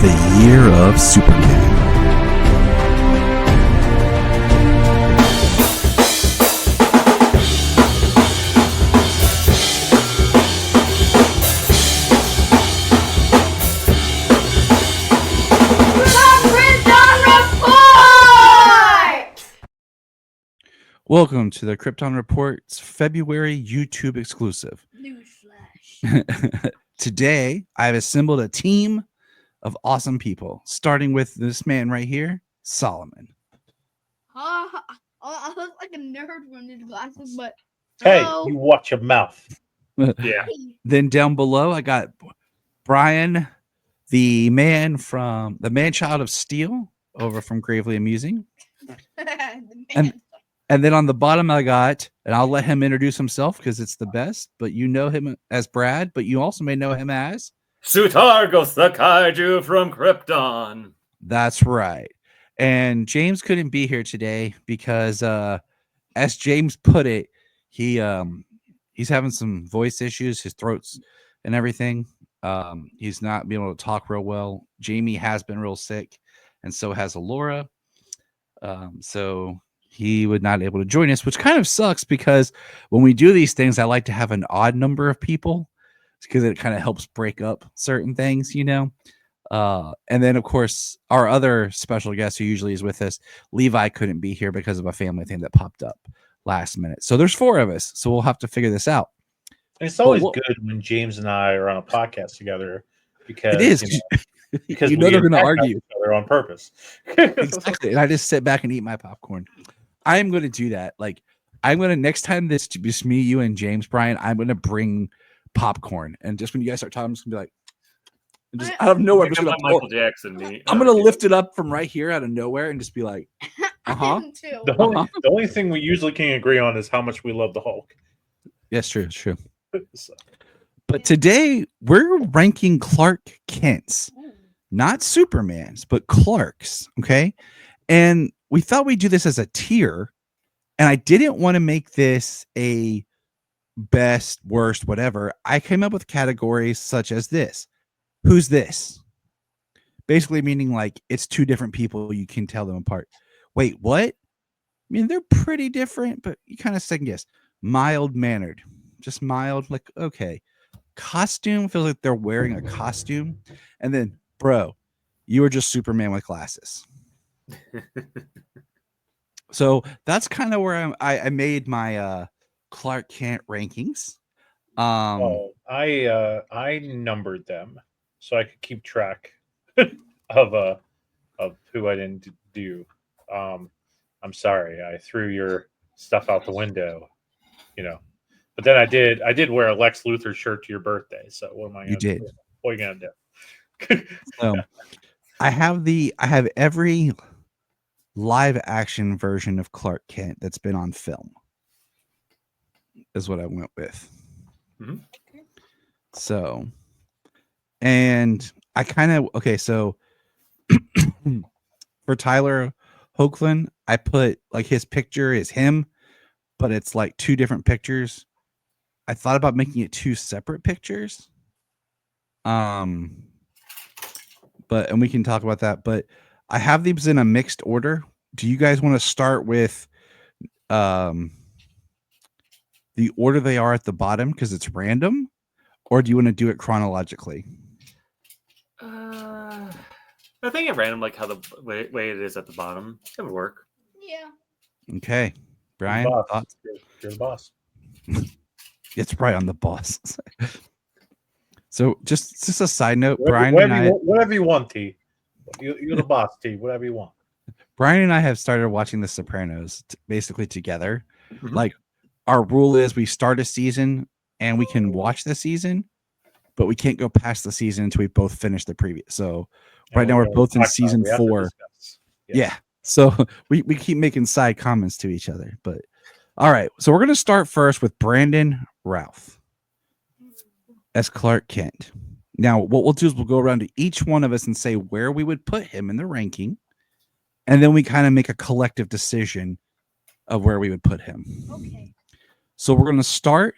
the year of Superman. Welcome to the Krypton Report's February YouTube exclusive. Newsflash. Today, I've assembled a team of awesome people, starting with this man right here, Solomon. I look like a nerd with these glasses, but Hey, hello. you watch your mouth. Yeah. Then down below, I got Bryan, the man child of steel, over from Gravely Amusing. And then on the bottom, I got, and I'll let him introduce himself because it's the best, but you know him as Brad, but you also may know him as Sutargos the Kaiju from Krypton. That's right. And James couldn't be here today because, as James put it, he's having some voice issues, his throat's and everything. He's not being able to talk real well. Jamie has been real sick, and so has Alora. So he would not able to join us, which kind of sucks because when we do these things, I like to have an odd number of people because it kind of helps break up certain things, you know. And then of course our other special guest who usually is with us, Levi, couldn't be here because of a family thing that popped up last minute. So there's 4 of us, so we'll have to figure this out. It's always good when James and I are on a podcast together because it is because you know they're going to argue each other on purpose. Exactly. And I just sit back and eat my popcorn. I'm going to do that. Like, I'm going to, next time this to just me, you, and James, Bryan, I'm going to bring popcorn. And just when you guys start talking, I'm just going to be like, and just out of nowhere, I'm just going to Michael Jackson. I'm going to lift it up from right here out of nowhere and just be like, The only thing we usually can agree on is how much we love the Hulk. Yes, true. It's true. But today we're ranking Clark Kent's, not Superman's, but Clark's. Okay. And we thought we'd do this as a tier. And I didn't want to make this a best, worst, whatever. I came up with categories such as this. Who's this? Basically meaning like it's 2 different people. You can tell them apart. Wait, what? I mean, they're pretty different, but you kind of second guess. Mild mannered. Just mild. Like, okay. Costume feels like they're wearing a costume. And then, bro, you are just Superman with glasses. So that's kind of where I made my Clark Kent rankings. I numbered them so I could keep track of who I didn't do. I'm sorry, I threw your stuff out the window, you know. But then I did wear a Lex Luthor shirt to your birthday. So what am I gonna do? What are you gonna do? So I have every live action version of Clark Kent that's been on film is what I went with. Mm-hmm. So, and I kind of, okay. So for Tyler Hoechlin, I put like his picture is him, but it's like 2 different pictures. I thought about making it 2 separate pictures. And we can talk about that, but I have these in a mixed order. Do you guys want to start with the order they are at the bottom because it's random, or do you want to do it chronologically? I think at random, like how the way it is at the bottom, it would work. Yeah. Okay, Bryan, thoughts? You're the boss. It's Bryan, the boss. So just a side note, Bryan and I, whatever you want, T. You're the boss, T. Whatever you want. Bryan and I have started watching The Sopranos basically together. Mm-hmm. Like, our rule is we start a season and we can watch the season, but we can't go past the season until we both finish the previous. So right now we're both in season 4. Yes. Yeah. So we keep making side comments to each other. But all right. So we're going to start first with Brandon Routh as Clark Kent. Now, what we'll do is we'll go around to each one of us and say where we would put him in the ranking. And then we kind of make a collective decision of where we would put him. Okay. So we're going to start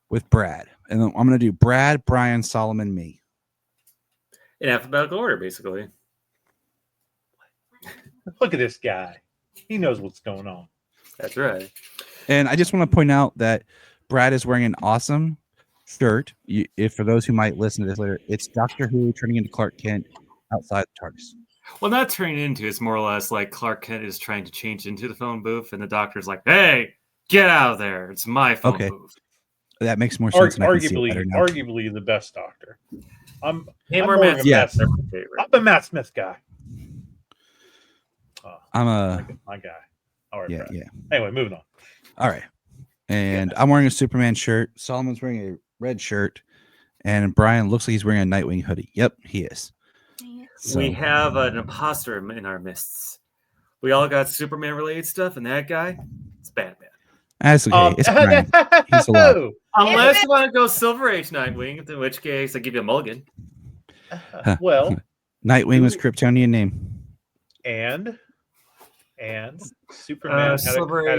with Brad. And then I'm going to do Brad, Bryan, Solomon, me. In alphabetical order, basically. Look at this guy. He knows what's going on. That's right. And I just want to point out that Brad is wearing an awesome shirt. If for those who might listen to this later, it's Doctor Who turning into Clark Kent outside the TARDIS. Well, not turning into, it's more or less like Clark Kent is trying to change into the phone booth, and the doctor's like, "Hey, get out of there! It's my phone Okay. booth." That makes more sense. And I can see it better now. Arguably the best Doctor. I'm Him or more Matt of a Smith, Matt. they're my favorite. I'm a Matt Smith guy. I'm a my guy. All right, yeah, Brad. yeah. Anyway, moving on. All right. And I'm wearing a Superman shirt. Solomon's wearing a red shirt. And Brian looks like he's wearing a Nightwing hoodie. Yep, he is. So, We have an imposter in our midst. We all got Superman related stuff, and that guy, it's Batman. that's okay. It's Brian. He's allowed. Unless you want to go Silver Age Nightwing, in which case I give you a mulligan. Well, Nightwing was Kryptonian name. and Superman had a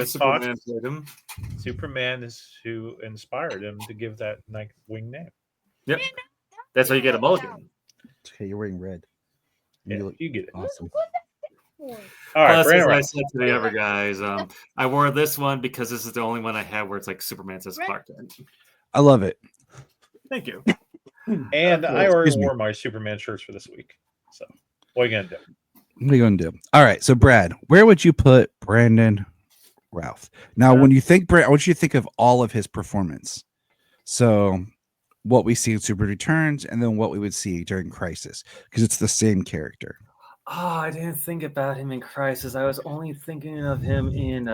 talk. Superman played him. Superman is who inspired him to give that Nightwing name. Yep. That's how you get a mulligan. It's okay, you're wearing red. Yeah, you get it. Awesome. All right, Plus, Brand as I Round. said to the other guys, I wore this one because this is the only one I have where it's like Superman says Clark Kent. I love it. Thank you. And I already Excuse me. wore my Superman shirts for this week. So what are you gonna do? What are you going to do? All right. So, Brad, where would you put Brandon Routh? Now, when you think Brad, I want you to think of all of his performance. So, what we see in Super Returns and then what we would see during Crisis, because it's the same character. Oh, I didn't think about him in Crisis. I was only thinking of him in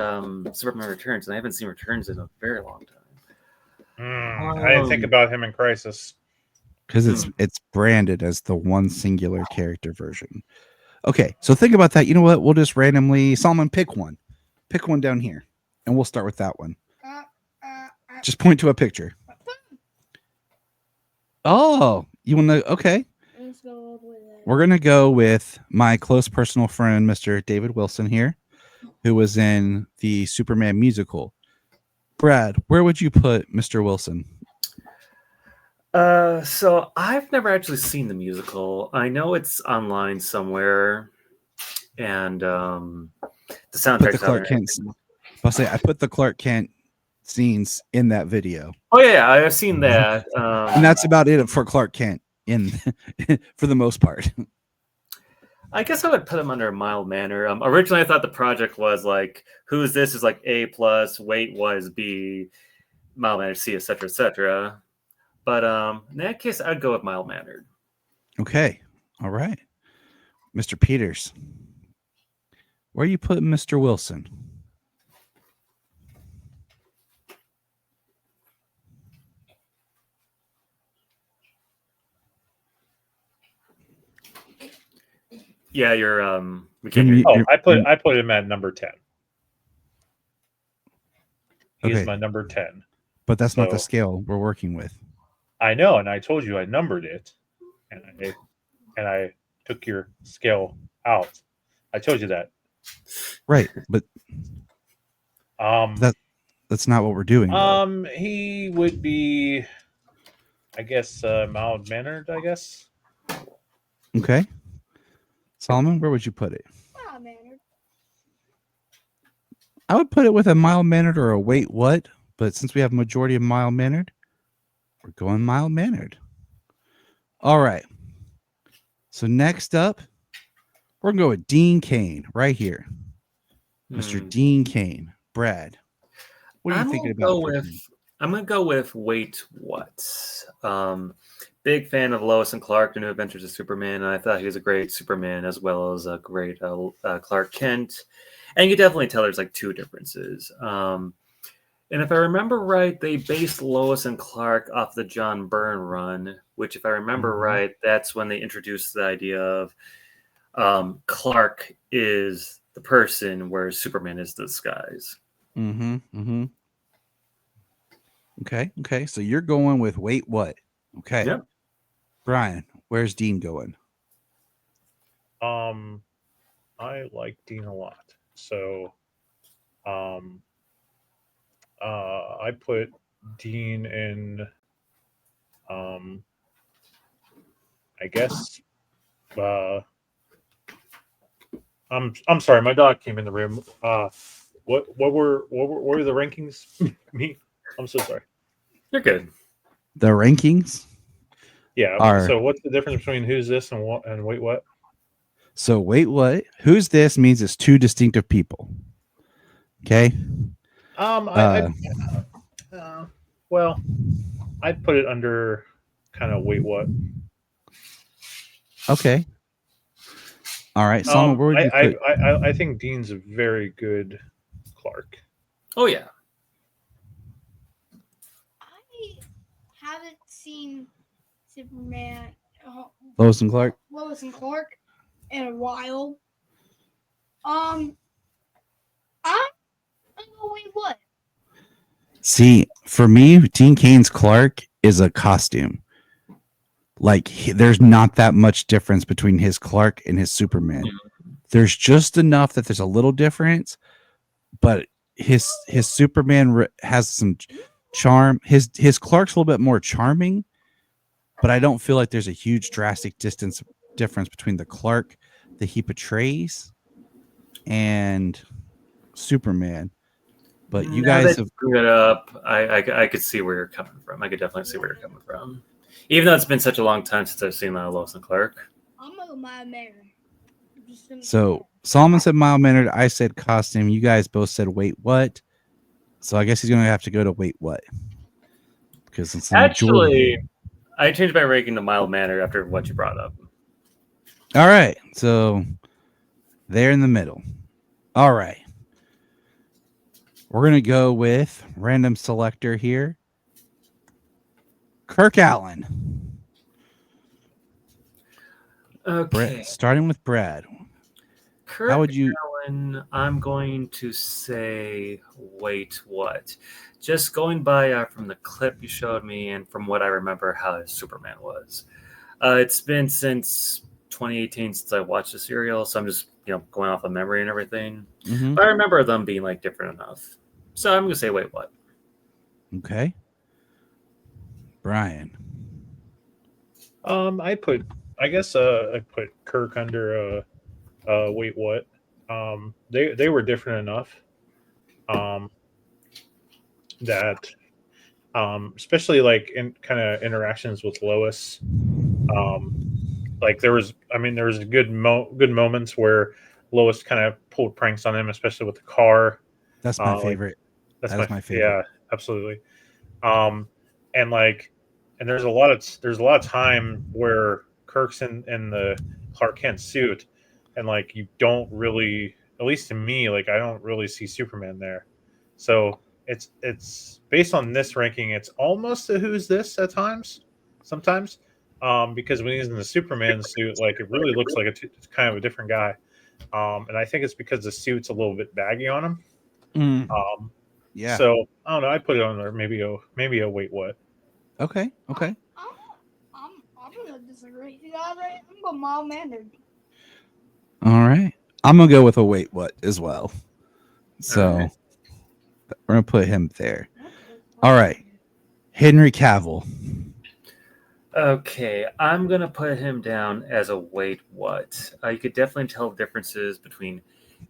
Superman Returns, and I haven't seen Returns in a very long time. I didn't think about him in Crisis. Because it's branded as the one singular character version. Okay, so think about that. You know what? We'll just randomly, Solomon, pick one. Pick one down here. And we'll start with that one. Just point to a picture. Oh, you want to? Okay. Let's go all the way there. We're going to go with my close personal friend, Mr. David Wilson here, who was in the Superman musical. Brad, where would you put Mr. Wilson? So I've never actually seen the musical. I know it's online somewhere, and the Put soundtrack's the Clark out Kent. I'll say I put the Clark Kent scenes in that video. Oh yeah, I've seen that. And that's about it for Clark Kent in for the most part. I guess I would put him under a mild manner. Originally, I thought the project was like, "Who's this?" is like A plus, weight was B, mild mannered C, etc., etc. But in that case, I'd go with mild mannered. Okay. All right. Mr. Peters. Where you put Mr. Wilson? Yeah, you're we can't hear you. Oh, I put him at number 10. He's Okay. my number 10. But that's not the So- scale we're working with. I know, and I told you I numbered it, and I took your scale out. I told you that. Right. But That that's not what we're doing. though. he would be, I guess, mild mannered. I guess. Okay. Solomon, where would you put it? Wow, man. I would put it with a mild mannered or a wait what, but since we have a majority of mild mannered, we're going mild mannered. All right. So next up, we're gonna go with Dean Cain right here. Mr. Dean Cain. Brad. What are you thinking about? I'm gonna go with wait what? Big fan of Lois and Clark, The New Adventures of Superman, and I thought he was a great Superman as well as a great Clark Kent. And you can definitely tell there's like two differences. And if I remember right, they based Lois and Clark off the John Byrne run, which, if I remember right, that's when they introduced the idea of Clark is the person, whereas Superman is the disguise. Okay. So you're going with wait what? Okay. Yep. Brian, where's Dean going? I like Dean a lot, so I put Dean in I guess I'm sorry, my dog came in the room. What were the rankings? Me, I'm so sorry. You're good. The rankings Yeah. are So what's the difference between who's this and what and wait what? so wait, what? Who's this means it's two distinctive people. Okay. I well, I'd put it under kind of wait what. Okay. All right. Solomon, where would you put? I think Dean's a very good Clark. Oh yeah. I haven't seen Superman, Lois and Clark? Lois and Clark in a while. I'm going what? See, for me, Dean Kane's Clark is a costume. Like, there's not that much difference between his Clark and his Superman. There's just enough that there's a little difference, but his Superman has some charm. His Clark's a little bit more charming, but I don't feel like there's a huge drastic difference between the Clark that he portrays and Superman. But you Now guys that have you bring it up, I could see where you're coming from. I could definitely see where you're coming from. Even though it's been such a long time since I've seen Lois and Clark. I'm going my Mary. so Solomon said mild mannered. I said costume. You guys both said wait what? So I guess he's gonna have to go to wait what? Because it's the majority. Actually, I changed my ranking to mild mannered after what you brought up. All right, so they're in the middle. All right, we're gonna go with random selector here. Kirk Allen. Okay. Starting with Brad. Kirk How would you? Allen, I'm going to say, wait, what? Just going by from the clip you showed me and from what I remember how his Superman was. It's been since 2018 since I watched the serial, so I'm just going off of memory and everything. Mhm. But I remember them being like different enough. So I'm gonna say, wait, what? Okay. Brian. I put Kirk under wait what. They were different enough. That especially like in kind of interactions with Lois. Like there was good moments where Lois kind of pulled pranks on him, especially with the car. That's my Like favorite. that's That is my favorite. Yeah, absolutely. Um, and like, and there's a lot of time where Kirk's in the Clark Kent suit, and like you don't really, at least to me, like I don't really see Superman there. So it's based on this ranking. It's almost a who's this at times, sometimes, because when he's in the Superman suit, like it really looks like it's kind of a different guy. And I think it's because the suit's a little bit baggy on him. Yeah. So I don't know. I put it on there. Maybe a wait what. Okay. I'm gonna disagree. I'm going mild mannered. All right. I'm gonna go with a wait what as well. So All right. we're gonna put him there. All right. Henry Cavill. Okay, I'm gonna put him down as a wait what. You could definitely tell the differences between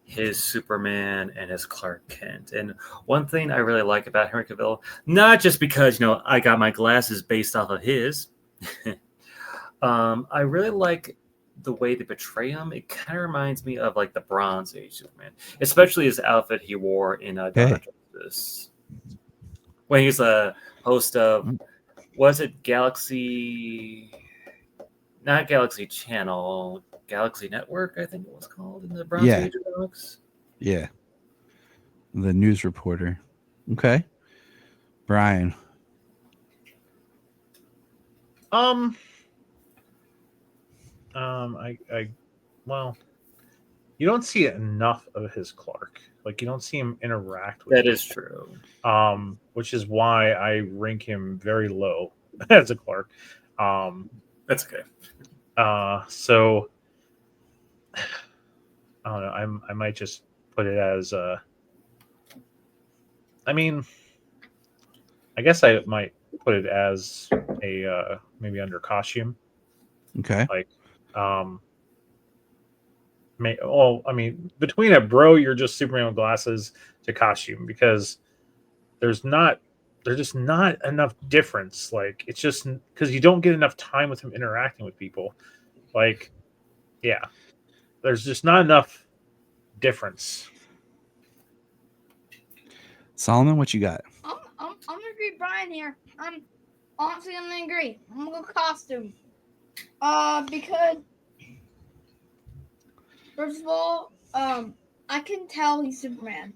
his Superman and his Clark Kent. And one thing I really like about Henry Cavill, not just because I got my glasses based off of his, I really like the way they portray him. It kind of reminds me of like the Bronze Age Superman, especially his outfit he wore in Dawn of Justice when he's a host of. Was it Galaxy? Not Galaxy Channel, Galaxy Network, I think it was called in the Bronze Age of Comics. Yeah. The news reporter. Okay. Brian. Well, you don't see enough of his Clark. Like you don't see him interact with That him. is true. Which is why I rank him very low as a Clark. That's okay. So I don't know. I might just put it as I mean, I guess I might put it as a maybe under costume. Okay. Like well, I mean, between a bro, you're just Superman with glasses to costume, because there's just not enough difference. Like, it's just because you don't get enough time with him interacting with people. Like, yeah, there's just not enough difference. Solomon, what you got? I'm gonna agree with Brian here. I'm honestly gonna agree. I'm gonna go costume. Because first of all, I can tell he's Superman.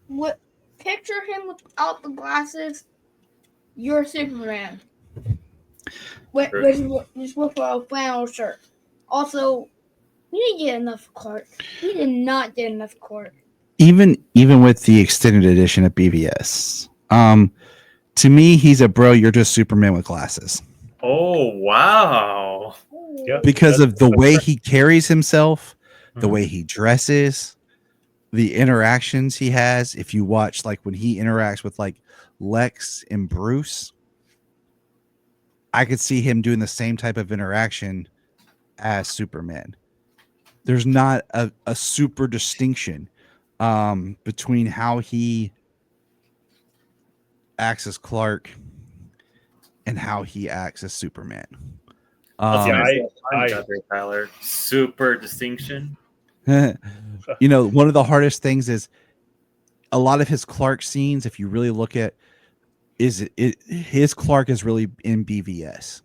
What picture him without the glasses? You're Superman. Just with a flannel shirt. Also, we didn't get enough Clark. We did not get enough Clark. Even with the extended edition of BVS, to me, he's a bro. You're just Superman with glasses. Oh wow! Yeah, Because of the that's way right. he carries himself, the Mhm. way he dresses, the interactions he has. If you watch, like when he interacts with like Lex and Bruce, I could see him doing the same type of interaction as Superman. There's not a super distinction between how he acts as Clark and how he acts as Superman. Let's Yeah, finish I- that there, Tyler. Super distinction. You know, one of the hardest things is a lot of his Clark scenes, if you really look at, his Clark is really in BVS.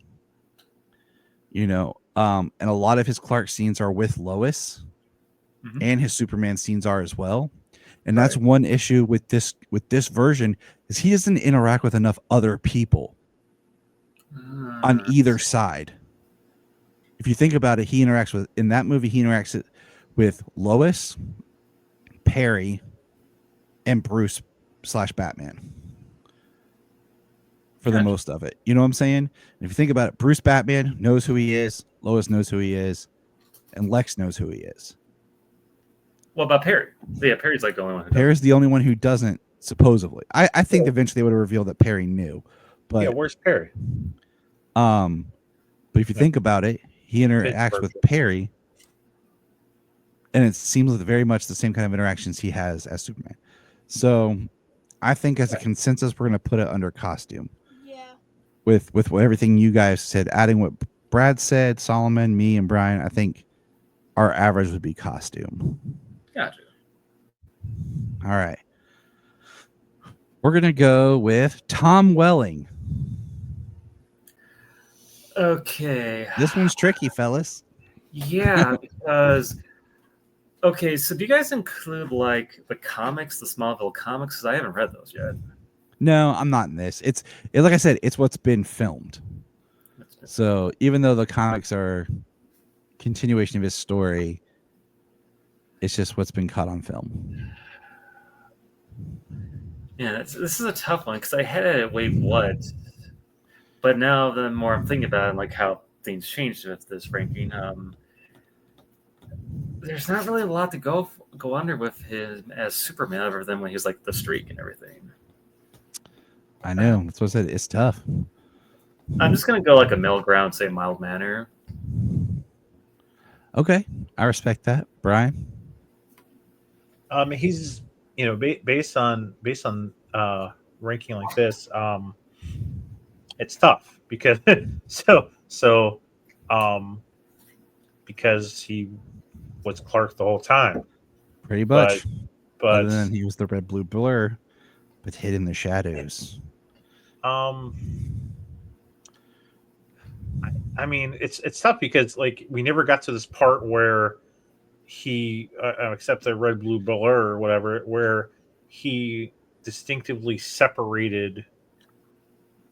You know, and a lot of his Clark scenes are with Lois, and his Superman scenes are as well. And that's Right. one issue with this version, is he doesn't interact with enough other people on either side. If you think about it, he interacts with, in that movie, he interacts with Lois, Perry, and Bruce / Batman for the Gotcha. most of it. You know what I'm saying? And if you think about it, Bruce Batman knows who he is, Lois knows who he is, and Lex knows who he is. What about Perry? Yeah, Perry's like the only one who Perry's the only one who doesn't, supposedly. I think eventually they would have revealed that Perry knew. But yeah, where's Perry? but if you think about it, he interacts with Perry, and it seems like very much the same kind of interactions he has as Superman. So I think as a consensus, we're going to put it under costume. Yeah. With what everything you guys said, adding what Brad said, Solomon, me, and Brian, I think our average would be costume. Gotcha. All right. We're going to go with Tom Welling. Okay. This one's tricky, fellas. Yeah, because okay, so do you guys include like the comics, the Smallville comics? Because I haven't read those yet. No, I'm not in this. It's like I said, it's what's been filmed. So even though the comics are continuation of his story, it's just what's been caught on film. Yeah, this is a tough one because I had it at Wait What, but now the more I'm thinking about it, like how things changed with this ranking, there's not really a lot to go under with him as Superman other than when he's like the streak and everything. I know. That's what I said. It's tough. I'm just gonna go like a middle ground, say mild manner. Okay, I respect that, Brian. He's, you know, based on ranking like this, it's tough because because he was Clark the whole time, Pretty much. but Other than he was the red blue blur, but hid in the shadows. I mean, it's tough because like we never got to this part where he except the red blue blur or whatever, where he distinctively separated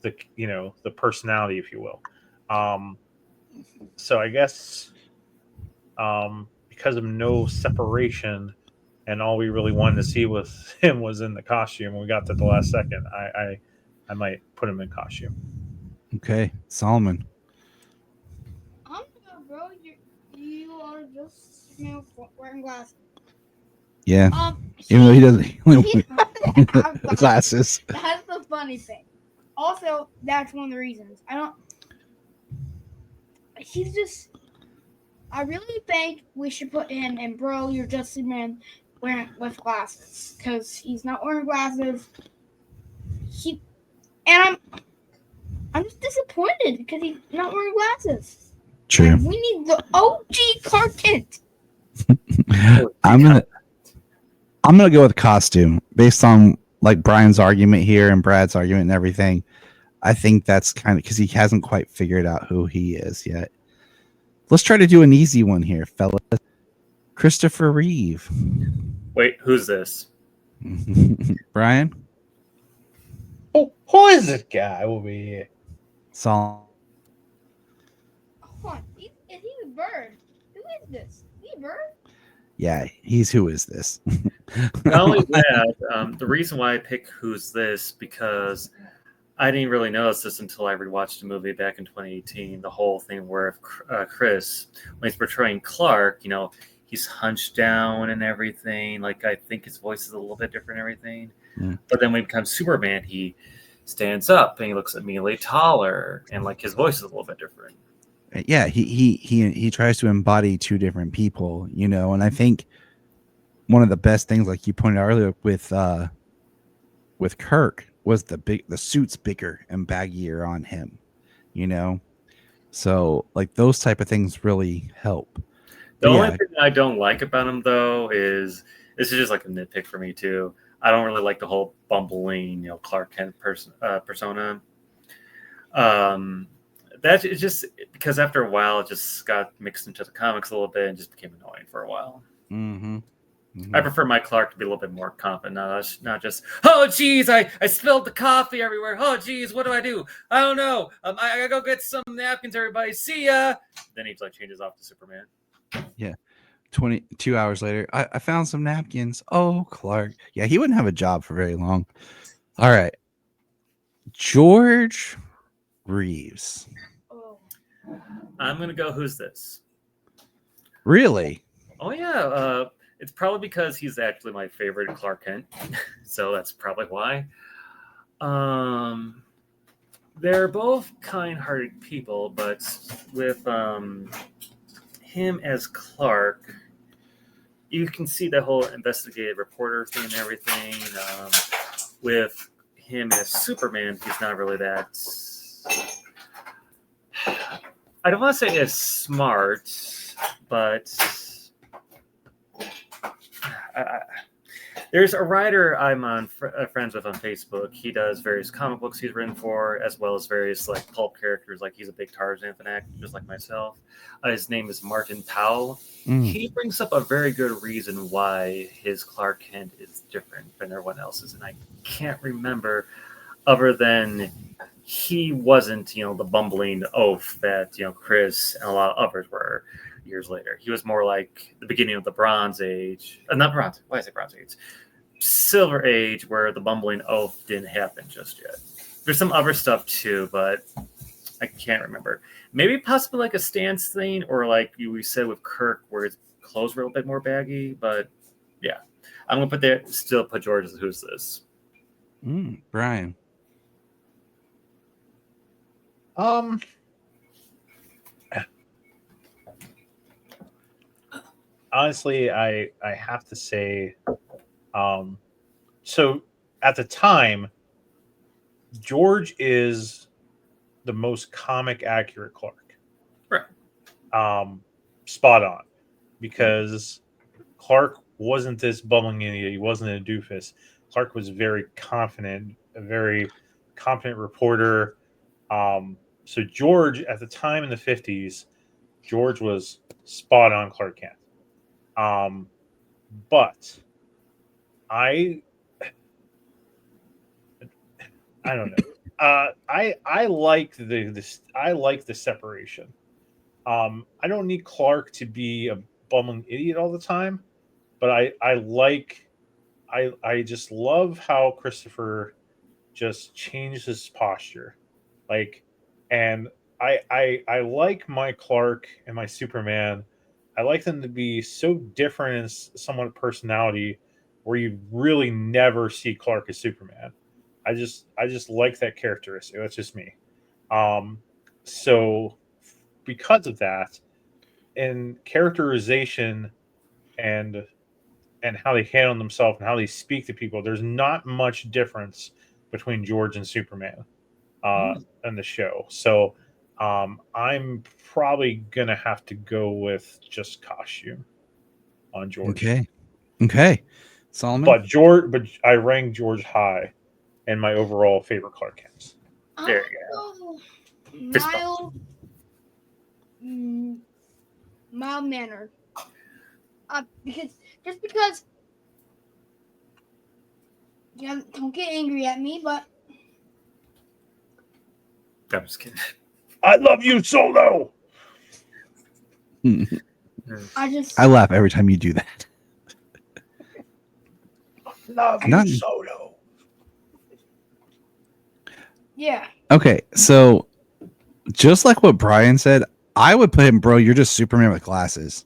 the, you know, the personality, if you will. So I guess because of no separation and all we really wanted to see with him was in the costume, we got to the last second. I might put him in costume. Okay, Solomon. I'm gonna go, bro. You are just wearing glasses. Yeah. Even though he doesn't He doesn't have the glasses. That's the funny thing. Also, that's one of the reasons. He's just I really think we should put him in Bro, You're Just Superman wearing with glasses. Because he's not wearing glasses. I'm just disappointed because he's not wearing glasses. True. And we need the OG Clark Kent. I'm gonna go with costume based on like Brian's argument here and Brad's argument and everything. I think that's kind of because he hasn't quite figured out who he is yet. Let's try to do an easy one here, fellas. Christopher Reeve. Wait, who's this? Brian? Oh, who is this guy over here? Sol. Hold on. Is he a bird? Who is this? Is he a bird? Yeah, he's who is this? Not only that, the reason why I pick Who's This, because I didn't really notice this until I rewatched the movie back in 2018. The whole thing where Chris, when he's portraying Clark, he's hunched down and everything. Like, I think his voice is a little bit different and everything. Yeah. But then when he becomes Superman, he stands up and he looks immediately taller, and like his voice is a little bit different. Yeah, he tries to embody two different people, and I think one of the best things, like you pointed out earlier with Kirk, was the suit's bigger and baggier on him, so like those type of things really help. The only thing I don't like about him though is this is just like a nitpick for me too. I don't really like the whole bumbling, Clark Kent persona. That is just because after a while it just got mixed into the comics a little bit and just became annoying for a while. Mm-hmm. Mm-hmm. I prefer my Clark to be a little bit more confident, not just, oh geez, I spilled the coffee everywhere. Oh geez, what do? I don't know. I gotta go get some napkins, everybody. See ya. Then he like changes off to Superman. Yeah. 22 hours later, I found some napkins. Oh, Clark. Yeah, he wouldn't have a job for very long. All right. George Reeves. Oh. I'm going to go, Who's This? Really? Oh, yeah. It's probably because he's actually my favorite Clark Kent. So that's probably why. They're both kind-hearted people, but with him as Clark, you can see the whole investigative reporter thing and everything. With him as Superman, he's not really that. I don't want to say as smart, but there's a writer I'm friends with on Facebook. He does various comic books he's written for, as well as various like pulp characters. Like he's a big Tarzan fanatic, just like myself. His name is Martin Powell. He brings up a very good reason why his Clark Kent is different than everyone else's, and I can't remember other than he wasn't, the bumbling oaf that Chris and a lot of others were years later. He was more like the beginning of the Bronze Age. Not Bronze. Why is it Bronze Age? Silver Age, where the bumbling oaf didn't happen just yet. There's some other stuff too, but I can't remember. Maybe possibly like a stance thing, or like we said with Kirk, where his clothes were a little bit more baggy. But yeah, I'm gonna put George as Who's This. Brian. Honestly, I have to say, so at the time, George is the most comic accurate Clark. Right. Spot on, because Clark wasn't this bumbling idiot. He wasn't a doofus. Clark was very confident, a very competent reporter. So George, at the time in the 50s, George was spot on Clark Kent. But I don't know. I like the separation. I don't need Clark to be a bumbling idiot all the time, but I just love how Christopher just changed his posture. And I like my Clark and my Superman. I like them to be so different in somewhat personality, where you really never see Clark as Superman. I just like that characteristic. That's just me. So because of that, in characterization and how they handle themselves and how they speak to people, there's not much difference between George and Superman in the show. So I'm probably gonna have to go with just costume on George. Okay. Solomon. But I rank George high in my overall favorite Clark Kents. There you go. Mild mannered. Because yeah, don't get angry at me, but I'm just kidding. I love you, Solo. I laugh every time you do that. Love you, Solo. Yeah. Okay, so just like what Brian said, I would put him, bro. You're just Superman with glasses.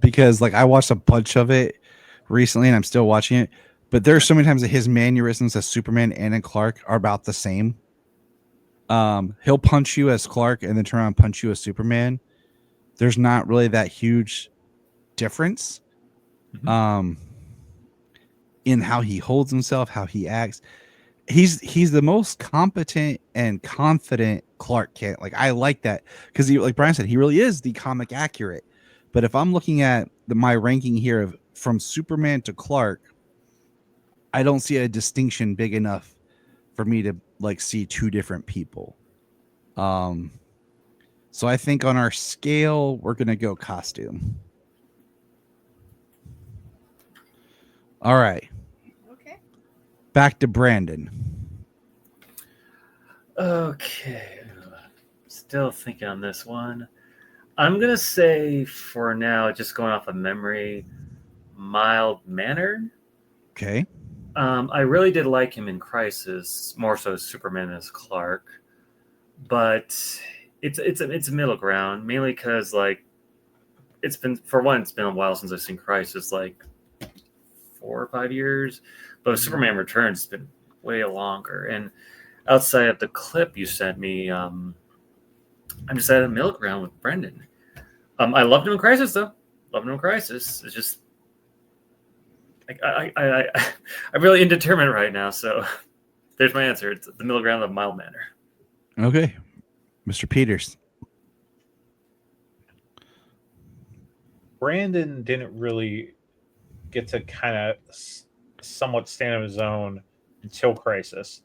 Because like I watched a bunch of it recently, and I'm still watching it. But there's so many times that his mannerisms as Superman and in Clark are about the same. He'll punch you as Clark and then turn around and punch you as Superman. There's not really that huge difference. In how he holds himself, how he acts. He's the most competent and confident Clark Kent. Like I like that because he, like Brian said, he really is the comic accurate. But if I'm looking at my ranking here of from Superman to Clark, I don't see a distinction big enough for me to like see two different people. So I think on our scale, we're gonna go costume. All right. Okay. Back to Brandon. Okay. Still thinking on this one. I'm going to say for now, just going off of memory, mild-mannered. Okay. I really did like him in Crisis, more so Superman as Clark. But it's a middle ground, mainly because like it's been a while since I've seen Crisis, like 4 or 5 years. But Superman Returns has been way longer. And outside of the clip you sent me, I'm just at a middle ground with Brendan. I loved him in Crisis, though. Loved him in Crisis. It's just I'm really indeterminate right now. So there's my answer. It's the middle ground of mild manner. Okay, Mr. Peters. Brandon didn't really get to kind of somewhat stand on his own until Crisis,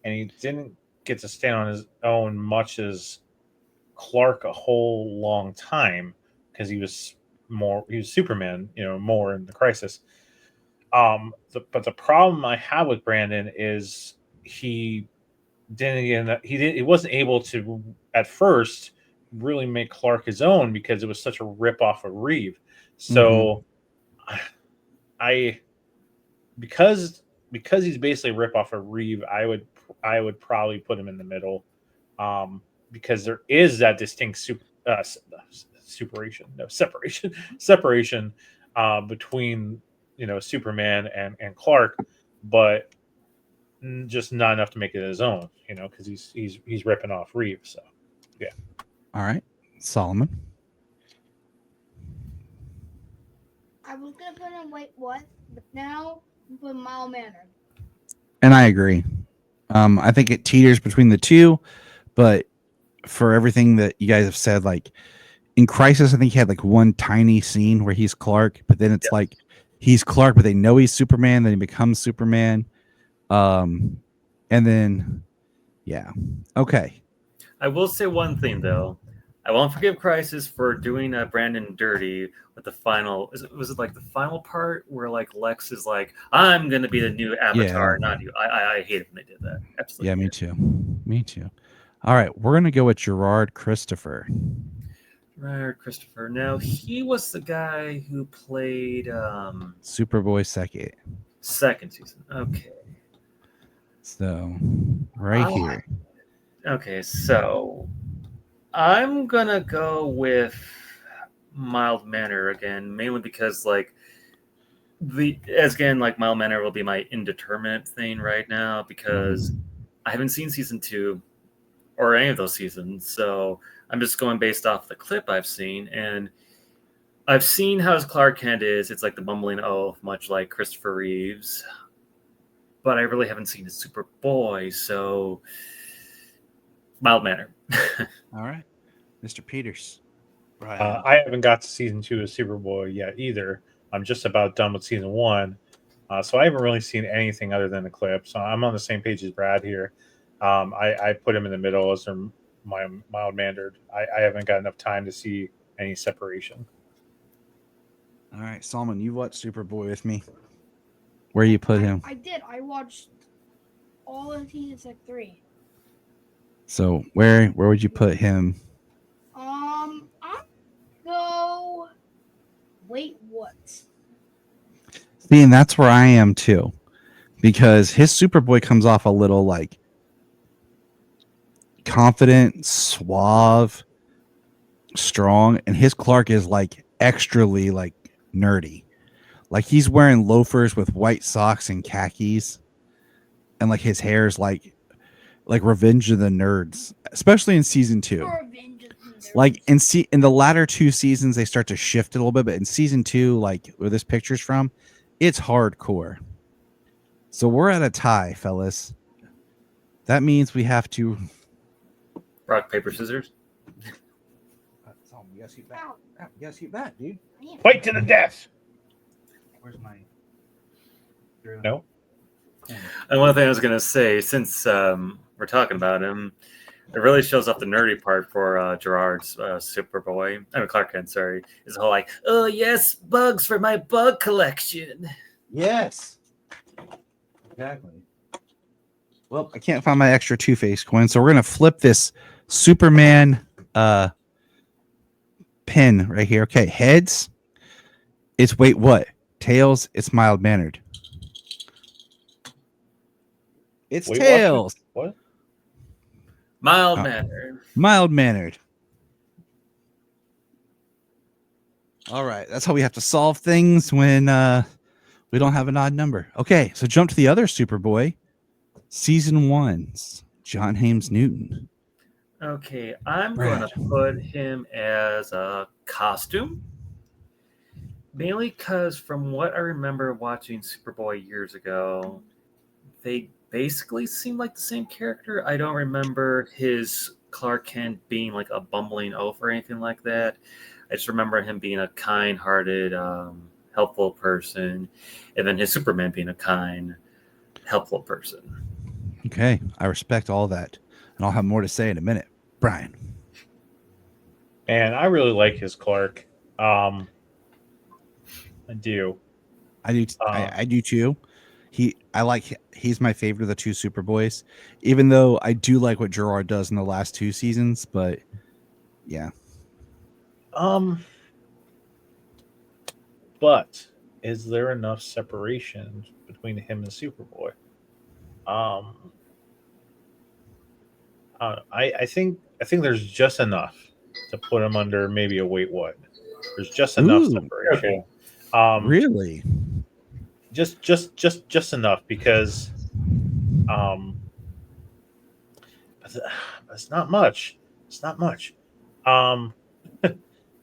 and he didn't get to stand on his own much as Clark a whole long time because he was Superman, more in the Crisis. But the problem I have with Brandon is he wasn't able to at first really make Clark his own because it was such a rip off of Reeve. So because he's basically a rip off of Reeve, I would probably put him in the middle, because there is that distinct separation between Superman and Clark, but just not enough to make it his own, because he's ripping off Reeve. So yeah. All right, Solomon. I was gonna put in wait what, but now I'm putting mild mannered. And I agree. I think it teeters between the two, but for everything that you guys have said, like in Crisis, I think he had like one tiny scene where he's Clark, but then it's like he's Clark, but they know he's Superman, then he becomes Superman. And then okay. I will say one thing though. I won't forgive Crisis for doing Brandon dirty with the final. Was it like the final part where like Lex is like, "I'm gonna be the new Avatar, not you." I hate it when they did that. Absolutely. Yeah, me too. All right, we're gonna go with Gerard Christopher. Gerard Christopher. Now he was the guy who played Superboy second season. Okay. So here. Okay, so I'm gonna go with mild manner again, mainly because like mild manner will be my indeterminate thing right now because I haven't seen season 2 or any of those seasons, so I'm just going based off the clip I've seen, and I've seen how his Clark Kent is. It's like the bumbling oaf, much like Christopher Reeves. But I really haven't seen his Superboy, so mild manner. All right, Mr. Peters. Right. I haven't got to season 2 of Superboy yet either. I'm just about done with season 1. So I haven't really seen anything other than the clip. So I'm on the same page as Brad here. I put him in the middle as my mild mannered. I haven't got enough time to see any separation. All right, Salman, you watched Superboy with me. Where you put him? I did. I watched all of season like 3. So where would you put him? I'm go. Wait, what? See, and that's where I am too, because his Superboy comes off a little like confident, suave, strong, and his Clark is like extrally like nerdy. Like he's wearing loafers with white socks and khakis, and like his hair is like Revenge of the Nerds, especially in season 2. Revenge of the Nerds. Like in the latter 2 seasons, they start to shift a little bit, but in season 2, like where this picture's from, it's hardcore. So we're at a tie, fellas. That means we have to Rock, paper, scissors. You gotta see that, dude. Fight to the death. Where's my? No. And one thing I was going to say, since we're talking about him, it really shows off the nerdy part for Gerard's Superboy. I mean, Clark Kent, sorry. Is the whole like, oh, yes, bugs for my bug collection. Yes. Exactly. Well, I can't find my extra Two-Face coin, so we're going to flip this Superman pin right here. Okay, heads. It's wait, what? Tails, it's mild mannered. It's Wait, tails. What? Mild mannered. Mild mannered. All right, that's how we have to solve things when we don't have an odd number. Okay, so jump to the other Superboy, season 1's John Hames Newton. Okay, I'm Brad. going to put him as a costume. Mainly because from what I remember watching Superboy years ago, they basically seem like the same character. I don't remember his Clark Kent being like a bumbling oaf or anything like that. I just remember him being a kind-hearted, helpful person, and then his Superman being a kind, helpful person. Okay, I respect all that, and I'll have more to say in a minute. Bryan. And I really like his Clark. I do. I do too. He's my favorite of the 2 Superboys, even though I do like what Gerard does in the last 2 seasons, but yeah. But is there enough separation between him and Superboy? I think there's just enough to put him under maybe a wait what. There's just enough separation. Really? Just enough because it's not much. It's not much. I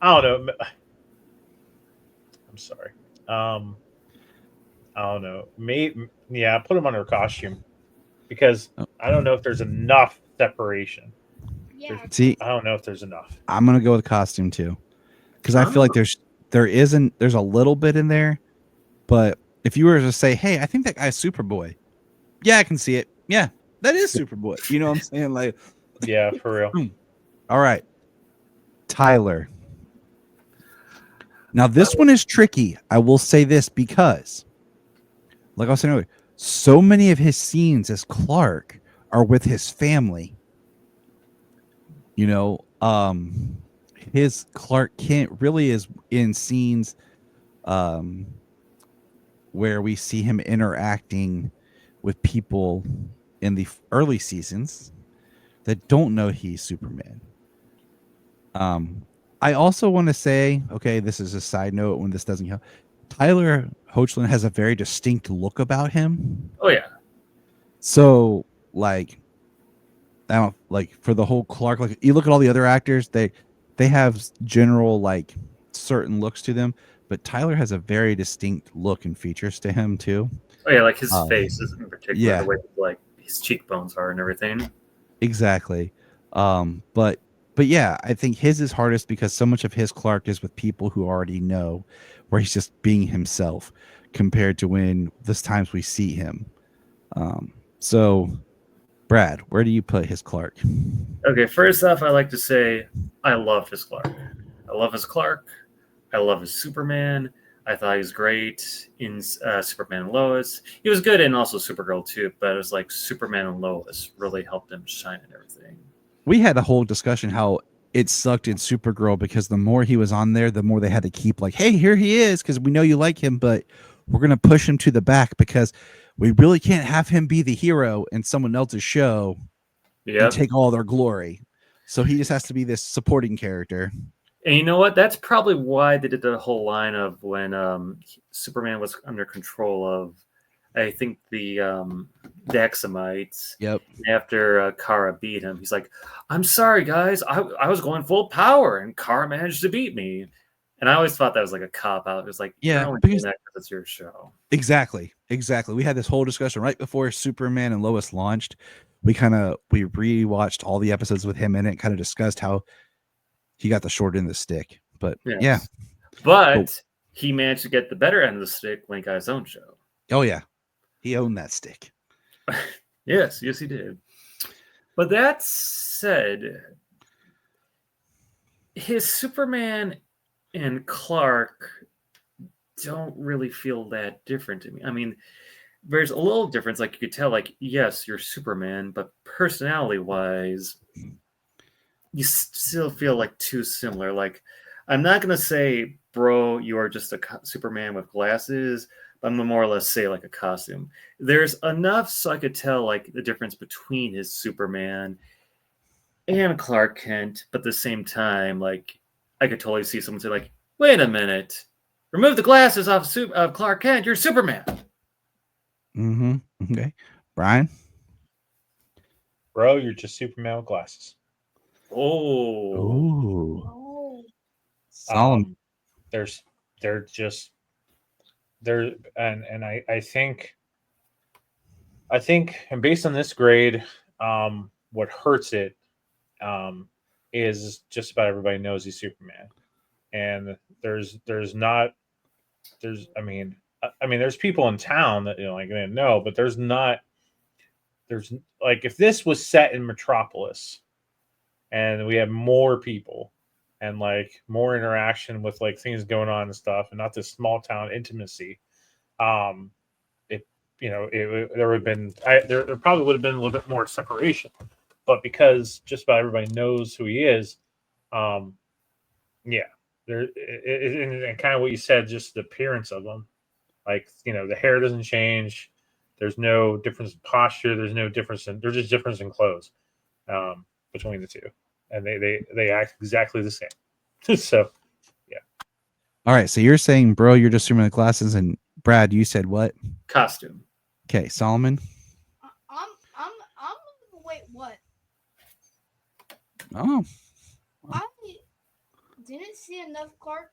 don't know. I'm sorry. I don't know. Maybe put him under a costume because I don't know if there's enough separation. Yeah. See, I don't know if there's enough. I'm gonna go with costume too, because I feel like there's a little bit in there, but if you were to say, hey, I think that guy's Superboy, yeah, I can see it. Yeah, that is Superboy. You know what I'm saying? Like, Yeah, for real. All right, Tyler. Now this one is tricky. I will say this because, like I was saying earlier, so many of his scenes as Clark are with his family. You know, his Clark Kent really is in scenes where we see him interacting with people in the early seasons that don't know he's Superman. I also want to say, okay, this is a side note when this doesn't help. Tyler Hoechlin has a very distinct look about him. Oh, yeah. So, like, don't like for the whole Clark. Like you look at all the other actors, they have general like certain looks to them, but Tyler has a very distinct look and features to him too. Oh yeah, like his Um, face is in particular, yeah. the way like his cheekbones are and everything. Exactly. But yeah, I think his is hardest because so much of his Clark is with people who already know, where he's just being himself compared to when this times we see him. So Brad, where do you put his Clark? Okay, first off, I like to say I love his Clark. I love his Clark. I love his Superman. I thought he was great in Superman and Lois. He was good in also Supergirl too, but it was like Superman and Lois really helped him shine and everything. We had a whole discussion how it sucked in Supergirl because the more he was on there, the more they had to keep like, hey, here he is, because we know you like him, but we're gonna push him to the back because we really can't have him be the hero in someone else's show Yeah. and take all their glory. So he just has to be this supporting character. And you know what? That's probably why they did the whole line of when Superman was under control of, I think, the Daxamites. Yep. After Kara beat him, he's like, "I'm sorry, guys. I was going full power, and Kara managed to beat me." And I always thought that was like a cop out. It was like, Yeah, you're only because doing that because it's your show. Exactly. We had this whole discussion right before Superman and Lois launched. We rewatched all the episodes with him in it, kind of discussed how he got the short end of the stick. But Yes. yeah. But he managed to get the better end of the stick when he got his own show. Oh yeah. He owned that stick. Yes, he did. But that said, his Superman and Clark don't really feel that different to me. I mean, there's a little difference. Like you could tell, like, yes, you're Superman, but personality wise, you still feel like too similar. Like, I'm not going to say, bro, you are just a Superman with glasses. I'm gonna more or less say like a costume. There's enough so I could tell like the difference between his Superman and Clark Kent, but at the same time, like I could totally see someone say like, "Wait a minute, remove the glasses off of Clark Kent. You're Superman." Mm-hmm. Okay, Brian. Bro, you're just Superman with glasses. Oh. Oh. Solomon. And I think and based on this grade, what hurts it is just about everybody knows he's Superman, and there's people in town that like they didn't know, but there's like if this was set in Metropolis and we had more people and like more interaction with like things going on and stuff, and not this small town intimacy, there would have been there probably would have been a little bit more separation, but because just about everybody knows who he is, yeah, and kind of what you said, just the appearance of him, like the hair doesn't change, there's no difference in posture, there's just difference in clothes between the two, and they act exactly the same. So yeah. All right, so you're saying, bro, you're just Superman with glasses, and Brad, you said what? Costume. Okay, Solomon. I'm wait, what? Oh. I didn't see enough Clark,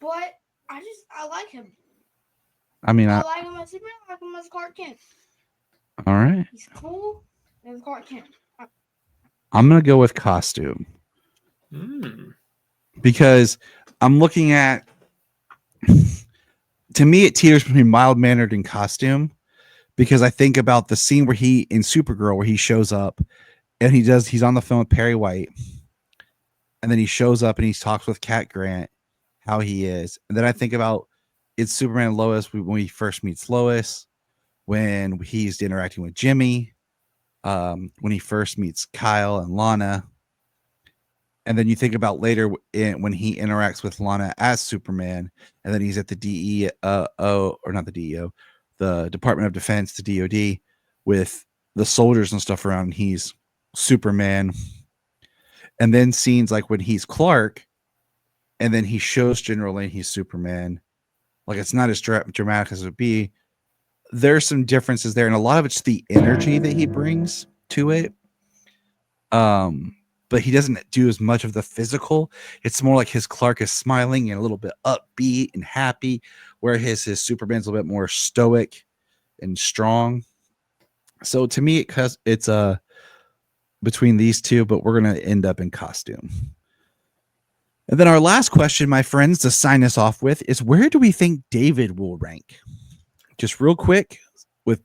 but I like him. I mean, I like him as Superman. I like him as Clark Kent. All right. He's cool as Clark Kent. I'm gonna go with costume because I'm looking at. To me, it teeters between mild mannered and costume, because I think about the scene where he in Supergirl where he shows up and he's on the phone with Perry White, and then he shows up and he talks with Cat Grant how he is, and then I think about it's Superman and Lois when he first meets Lois, when he's interacting with Jimmy, when he first meets Kyle and Lana. And then you think about later when he interacts with Lana as Superman, and then he's at the the Department of Defense, the DOD, with the soldiers and stuff around. And he's Superman. And then scenes like when he's Clark, and then he shows General Lane he's Superman. Like it's not as dramatic as it would be. there's some differences there, and a lot of it's the energy that he brings to it. But he doesn't do as much of the physical. It's more like his Clark is smiling and a little bit upbeat and happy, where his Superman's a little bit more stoic and strong. So to me, it's between these two, but we're gonna end up in costume. And then our last question, my friends, to sign us off with is, where do we think David will rank? Just real quick,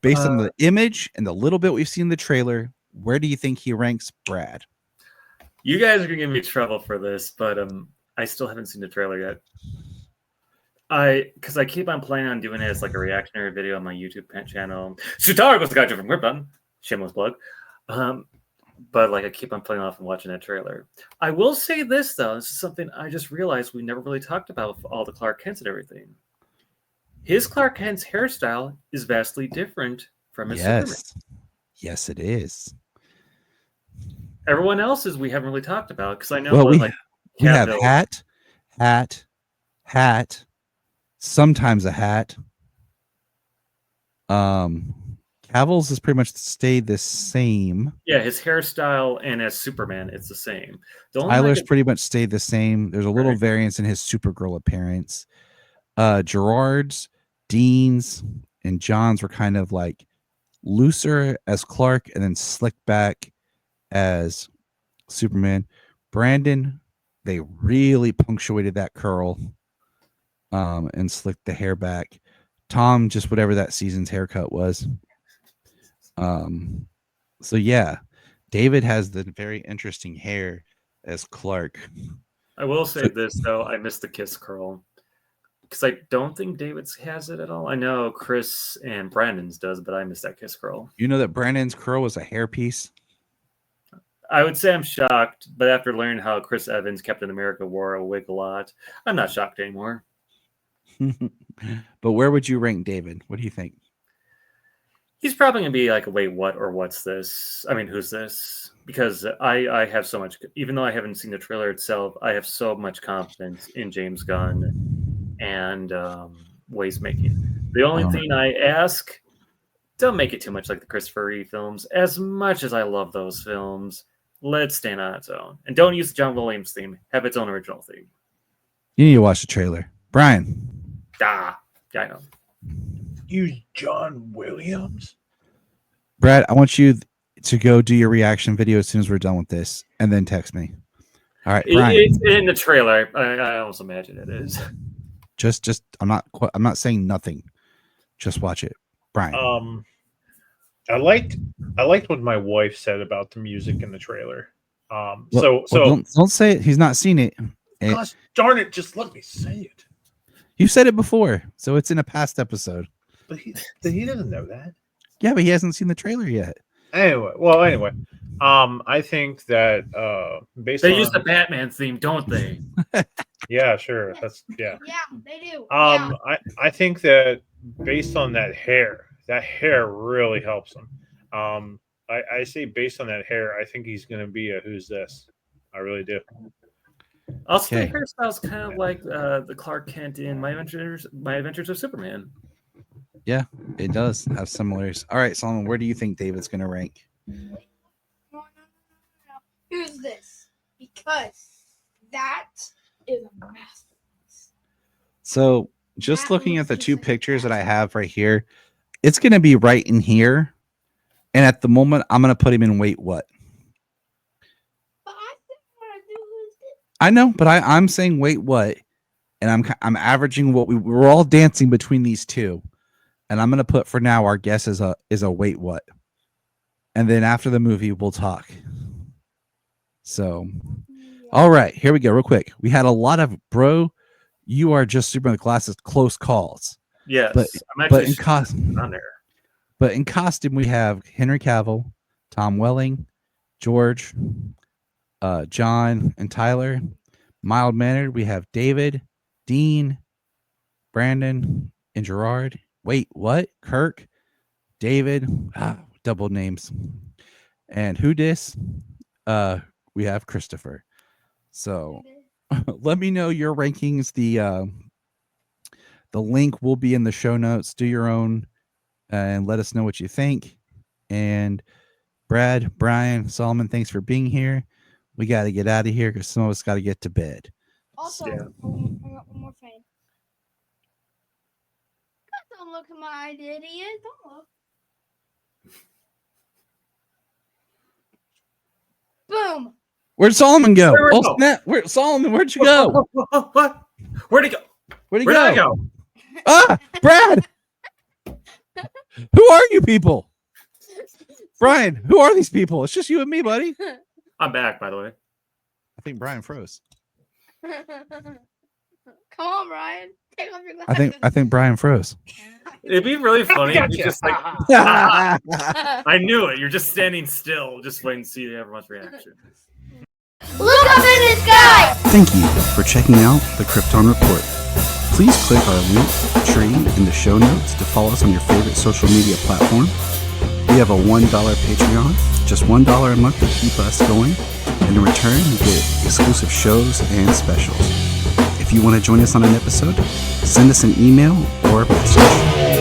based on the image and the little bit we've seen in the trailer, where do you think he ranks, Brad? You guys are gonna give me trouble for this, but I still haven't seen the trailer yet. Because I keep on planning on doing it as like a reactionary video on my YouTube channel. Sutara was the guy from Krypton. Shameless plug. But like I keep on playing off and watching that trailer. I will say this though, this is something I just realized we never really talked about with all the Clark Kents and everything. His Clark Kent's hairstyle is vastly different from his Superman. Yes, it is. Everyone else's we haven't really talked about because I know we have hat, sometimes a hat. Cavill's has pretty much stayed the same. Yeah, his hairstyle and as Superman, it's the same. Tyler's pretty much stayed the same. There's a little variance in his Supergirl appearance. Gerard's, Dean's, and John's were kind of like looser as Clark and then slicked back as Superman. Brandon, they really punctuated that curl and slicked the hair back. Tom, just whatever that season's haircut was. So yeah, David has the very interesting hair as Clark. I will say this though, I missed the kiss curl because I don't think David's has it at all. I know Chris and Brandon's does, but I missed that kiss curl. You know that Brandon's curl was a hairpiece? I would say I'm shocked, but after learning how Chris Evans, Captain America, wore a wig a lot, I'm not shocked anymore. But where would you rank David? What do you think? He's probably going to be like, wait, what or what's this? I mean, who's this? Because I have so much, even though I haven't seen the trailer itself, I have so much confidence in James Gunn and ways making. The only thing I ask, don't make it too much like the Christopher Reeve films. As much as I love those films, let's stand on its own. And don't use the John Williams theme. Have its own original theme. You need to watch the trailer. Brian. Yeah, I know. Use John Williams. Brad, I want you to go do your reaction video as soon as we're done with this, and then text me. All right, Brian. It's in the trailer. I almost imagine it is. Just I'm not saying nothing. Just watch it, Brian. I liked what my wife said about the music in the trailer. So don't say it. He's not seen it. Gosh darn it! Just let me say it. You said it before, so it's in a past episode. But he doesn't know that. Yeah, but he hasn't seen the trailer yet. Anyway, I think that they use the Batman theme, don't they? Yeah, sure. Yeah, they do. I think that based on that hair really helps him. I say based on that hair, I think he's going to be a who's this. I really do. Also, the hairstyle's kind of like the Clark Kent in My Adventures of Superman. Yeah, it does have similarities. All right, Solomon, where do you think David's going to rank? No. Who's this? Because that is a masterpiece. So, just looking at the two pictures that I have right here, it's going to be right in here. And at the moment, I'm going to put him in wait what? I know, but I'm saying wait what, and I'm averaging what we're all dancing between these two, and I'm gonna put for now our guess is a wait what, and then after the movie we'll talk. So, all right, here we go, real quick. We had a lot of bro, you are just Superman with glasses, close calls. Yes, but in costume we have Henry Cavill, Tom Welling, George, John and Tyler. Mild mannered, we have David, Dean, Brandon, and Gerard. Wait, what? Kirk, David, double names. And who dis? We have Christopher. So let me know your rankings. The link will be in the show notes. Do your own and let us know what you think. And Brad, Brian, Solomon, thanks for being here. We got to get out of here because some of us got to get to bed. Also, Yeah. I got one more thing. Don't look at my idiot. Don't look. Boom. Where'd Solomon go? Where'd we Oh, go? snap. Solomon, where'd you go? What? Where'd he go? Where'd he Where did I go? go? Ah, Brad. Who are you people? Brian, who are these people? It's just you and me, buddy. I'm back, by the way. I think Brian froze. Come on, Brian. Take off your glasses. I think Brian froze. It'd be really funny if you just like. I knew it. You're just standing still, just waiting to see everyone's reaction. Look up in the sky. Thank you for checking out the Krypton Report. Please click our link tree in the show notes to follow us on your favorite social media platform. We have a $1 Patreon, just $1 a month to keep us going. And in return, you get exclusive shows and specials. If you want to join us on an episode, send us an email or a message.